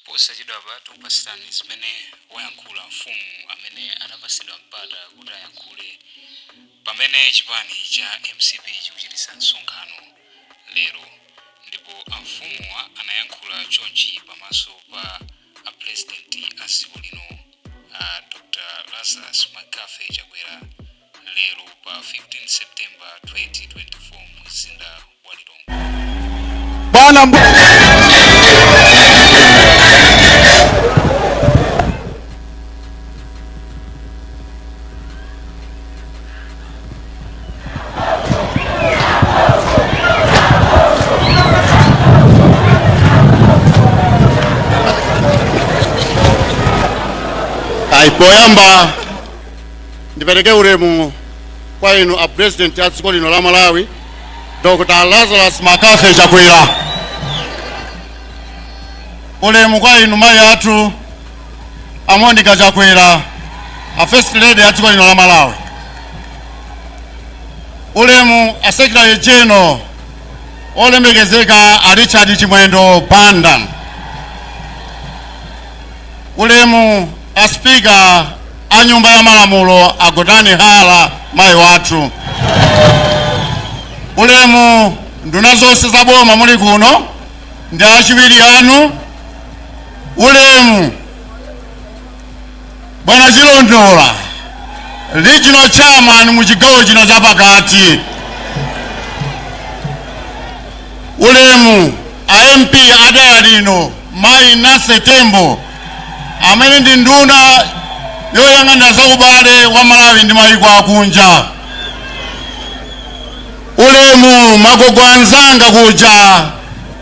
posachedwa patu pasitani zimene wayankhula mfumu amene anapasidwa mpata kuti ayankhule pamene chipani cha MCP chikuchititsa msonkhano lero, ndipo amfumuwa anayankhula chonchi pamaso pa apresidenti a dziko lino Dr. Lazarus Chakwera lero pa 15 September 2024 mzinda wa Lero. Poyamba ndipereke ulemu kwa inu a president a dziko lino la Malawi Dr. Lazarus Chakwera. Ulemu kwa inu mai athu a Chakwera, a first lady a dziko lino la Malawi. Ulemu a secretary general olemekezeka a Richard Chimwendo Banda. Ulemu a speaker a nyumba ya malamulo Agotani Hala mai wathu. Ulemu nduna zonse za boma muli kuno ndi achiwiri anu. Ulemu bwana Chilondola regional chairman mu chigawo chino chapakati. Ulemu a MP adera lino mai Nase Tembo amene ndi nduna yoyang'anira zaubale wa Malawi ndi mayiko akunja. Ulemu magogo anzanga kuja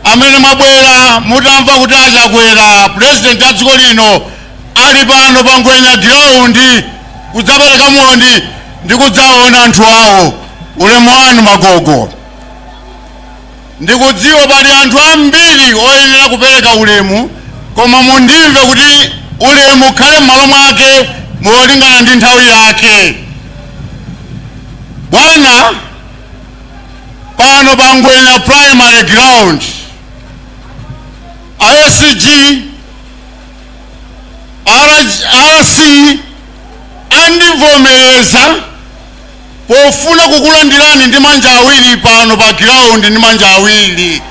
amene mwabwera mutamva kuti Chakwera president a dziko lino ali pano pa Ngwenya ground kudzapereka moni ndi kudzaona anthu awo. Ulemu wanu magogo. Ndikudziwa pali anthu ambiri oyenera kupereka ulemu, koma mundimve kuti ulemu khale m'malo mwake molingana ndi nthawi yake. Bwana, pano pa Ngwenya primary ground ISG RC andivomereza pofuna kukulandirani ndi manja awiri pano pa ground ndi manja awiri.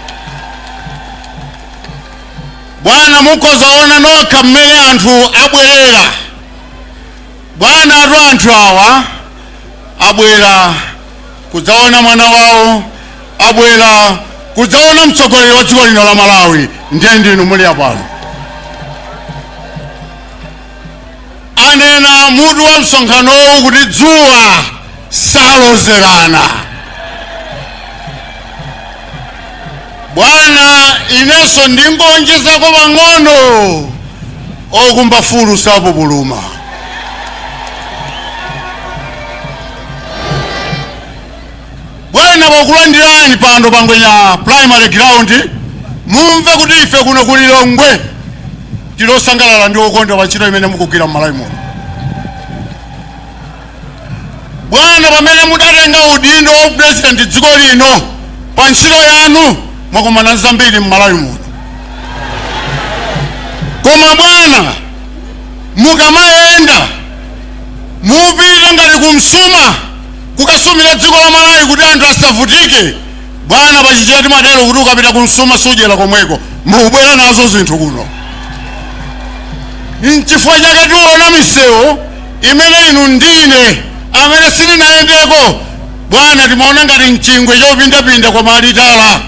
Bwana, mukozaona nokha mmene anthu abwerera. Bwana, anthu awa abwera kudzaona mwana wawo, abwera kudzaona mtsogoleri wa dziko lino la Malawi. Ndiye ndinu muli apano. Anena mutu wa msonkhanowu kuti dzuwa salozerana. Bwana, inenso ndingonjezako pang'ono okumba fulu sapupuluma. Bwana, pokulandirani pano pa Ngwenya primary ground, mumve kuti ife kuno kuli Longwe tilosangalala ndi okondwa pa ntchito imene mukugwira m'Malawi muno. Bwana, pamene mudatenga udindo wa president dziko lino pa ntchito yanu mwakumana zambiri m'Malawi muno. Koma bwana, mukamayenda mupite ngati kumsuma kukasumira dziko la Malawi kuti anthu asavutike. Bwana, pachichewa timatero kuti ukapita kumsuma sudyera komweko, mukubwera nazo zinthu kuno. N'chifukwa chake tiona misewu imene inu ndine amene sininayendeko, bwana, timaona ngati mchingwe chopindapinda kwa malitala.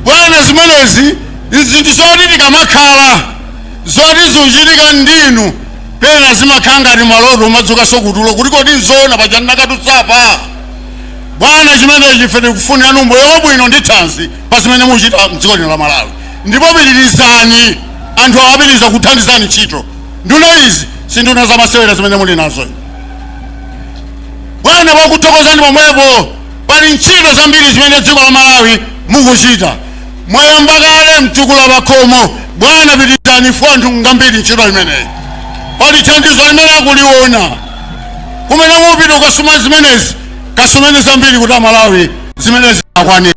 Bwana, zimenezi zinthu zoti tikamakhala zoti zuchitika ndinu pena zimakhala ngati maloto madzuka sokutulo kuti kodi nzona pachanakatutsapa. Bwana, chimenechi ife tikufunira moyo wabwino ndi thanzi pa zimene muchita mdziko lino la Malawi, ndipo pitirizani anthu awapitiriza kuthandizani ntchito. Nduna izi si nduna zamasewera zimene muli nazo. Bwana, wakuthokozani pomwepo pali ntchito zambiri zimene dziko la Malawi mukuchita. Mwayamba kale mtukula pakhomo. Bwana, pitirizani anthu ngambiri ntchito imeneyi. Pali thandizo limene akuliona kumene mupita ukasuma zimenezi kasumeni zambiri kuti Malawi zimenezi akwanira.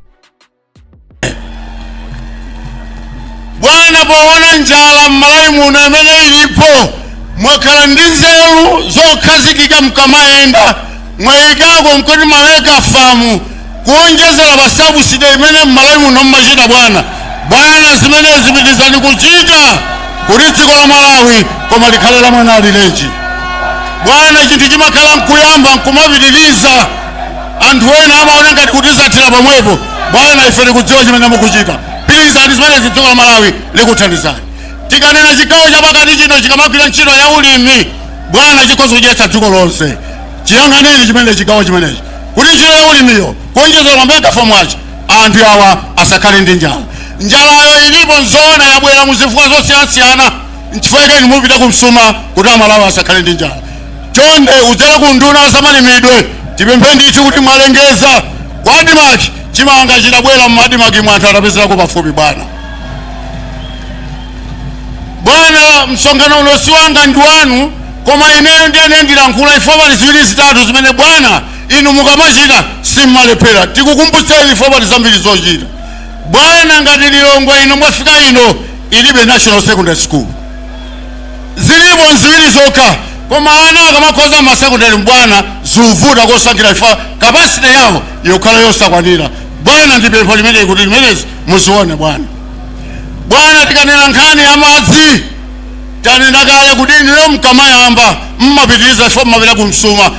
poona njala m'malawi muno imene ilipo mwakhala ndi nzeru zokhazikika mkamayenda mwayikako mkuti maweka famu kuonjezera pasabuside imene m'malawi muno mmachita bwana zimene zipitizani kuchita kuti dziko la Malawi koma likhale la mwana alilenji bwana. Chinthu chimakhala nkuyamba nkumapitiriza anthu ena amaona ngati kuti zathira pomwepo bwana. Ife tikudziwa chimene mukuchita, pirizani zimene dziko la Malawi likuthandizani. Tikanena chigawo chapakati chino chikamagwira ntchito ya ulimi bwana chikhoza kudyetsa dziko lonse. Chiyang'aneni chimene chigawo chimenechi kuti ntchito ya ulimiyo kuonjezera mabeka fomu achi anthu awa asakhale ndi njala. Njalayo ilipo nzoona yabwera muzifukwa zosiyanasiyana nchifukwa inu mupita kumsuma kuti Amalawi asakhale ndi njala. Chonde udzera ku nduna zamalimidwe tipemphe ndithu kuti mwalengeza kwa adimaki chimanga chidabwera mmadimaki mwanthu atapezerako pafupi bwana. Msonkhano uno si wanga ndi wanu koma ineyo ndiyene ndilankhula ifobali ziwiri zitatu zimene bwana inu mukamachita simmalephera. Tikukumbutseni ifobali zambiri zochita bwana. Ngati Lilongwe ino mwafika ino ilibe national secondary school, zilipo ziwiri zokha koma ana akamakhoza masecondary bwana zivuta kosankhira ifa capacity yawo yokhala yosakwanira bwana. Ndipempho limene kuti limenezi muzione bwana. Tikanena nkhani ya madzi tanena kale kuti inuyo mkamayamba mmapitiriza ifo mmapita kumsuma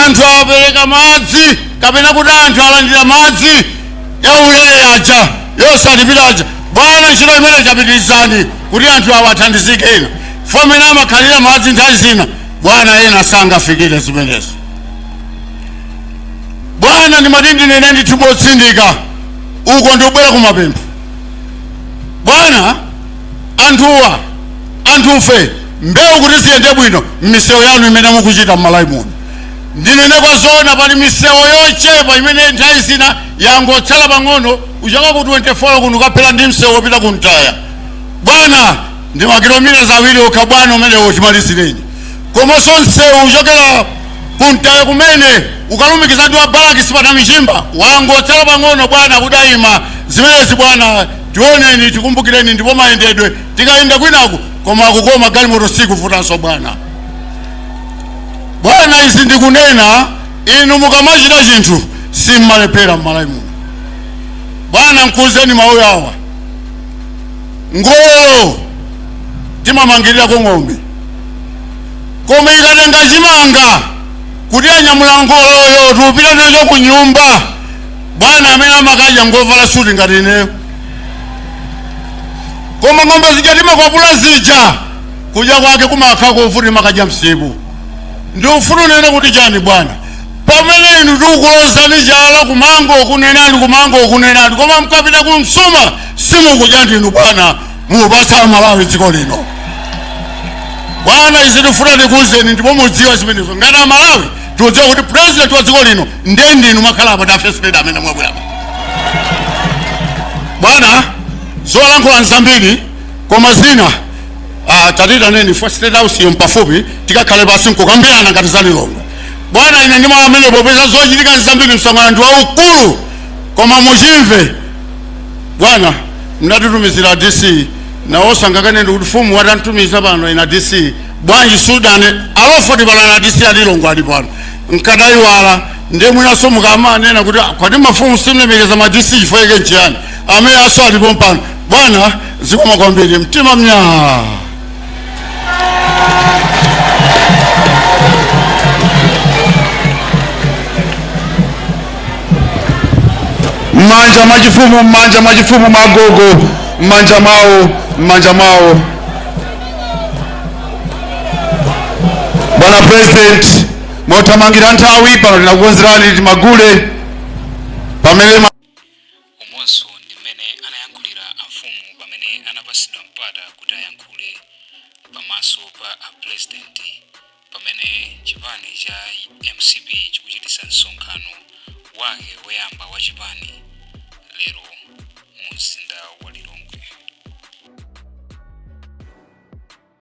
anthu awapereka madzi kapena kuti anthu alandira madzi ya ulere aja yosalipira aja bwana. Ntchito imene chapitirizani kuti anthu awa athandizike ena fomene amakhalira madzi nthawi zina bwana ena sangafikire zimenezo bwana. Ndimati ndinene ndithu motsindika uko ndikubwera kumapempho bwana. Anthufe mbewu kuti ziyende bwino m'misewu yanu imene mukuchita m'Malawi muno. Ndinene kwa zoona pali misewu yochepa imene nthawi zina yangotsala pang'ono uchoka ku 24 kuno kaphera ndi msewu wopita ku Mtaya bwana. Ndi makilomita zawiri okha bwana umene wochimalizireni komanso msewu uchokera ku Mtaya kumene ukalumikiza ndi wa balaki sipata michimba wangotsala pang'ono bwana kudayima zimenezi bwana. Tioneni tikumbukireni ndipo mayendedwe tikayenda kwinaku koma kukoma galimoto sikuvutanso bwana. Izi ndikunena inu mukamachita chinthu simmalephera m'Malawi muno bwana. Nkuzeni mawu awa ngolo timamangirira ng'ombe koma ikatenga chimanga kuti anyamula ngoloyo tupita nacho ku nyumba bwana. Amene amakadya ngovala suti ngati ineyo koma ng'ombe zija timakwapula zija kudya kwake kumakhala kovuti makadya msipu. Ndi ufulu nene kuti chani bwana. Pamene inu tikulozani njala kumango kunenani koma mkapita kumsuma simukudya ndinu bwana mupatsa Amalawi dziko lino bwana. Izi tifuna tikuwuzeni ndipo mudziwa zimenezo ngati Amalawi tikudziwa kuti president wa dziko lino ndiye ndinu makhalapa ta first lady amene mwabwera bwana. Zolankhula nzambiri koma zina tatita neni for state house yo mpafupi tikakhale pasi nkukambirana ngati za Lilongwe bwana. Ine ndimo amene popeza zochitika nzambiri msonkhano ndi waukulu koma muchimve bwana. Mnatitumizira DC nawosa ngakane ndi kuti fumu watantumiza pano ina DC bwanji Sudan alofoti pano na DC ya Lilongwe ali pano nkadaiwala ndiye mwinaso mukamanena kuti kwati mafumu simlemekeza ma DC chifukwa nchiyani amene aso alipo pano bwana. Zikoma kwambiri Mtima mnya mmanja mwachifumu magogo mmanja mwawo bwana president. Motamangira nthawi pano tinakukonzerani timagule pamene umonso ndimene anayankhulira amfumu pamene anapasidwa mpata kuti ayankhule pamaso pa president pamene chipani cha MCP chikuchitisa msonkhano wake woyamba wa chipani lero mu mzinda wa Lero.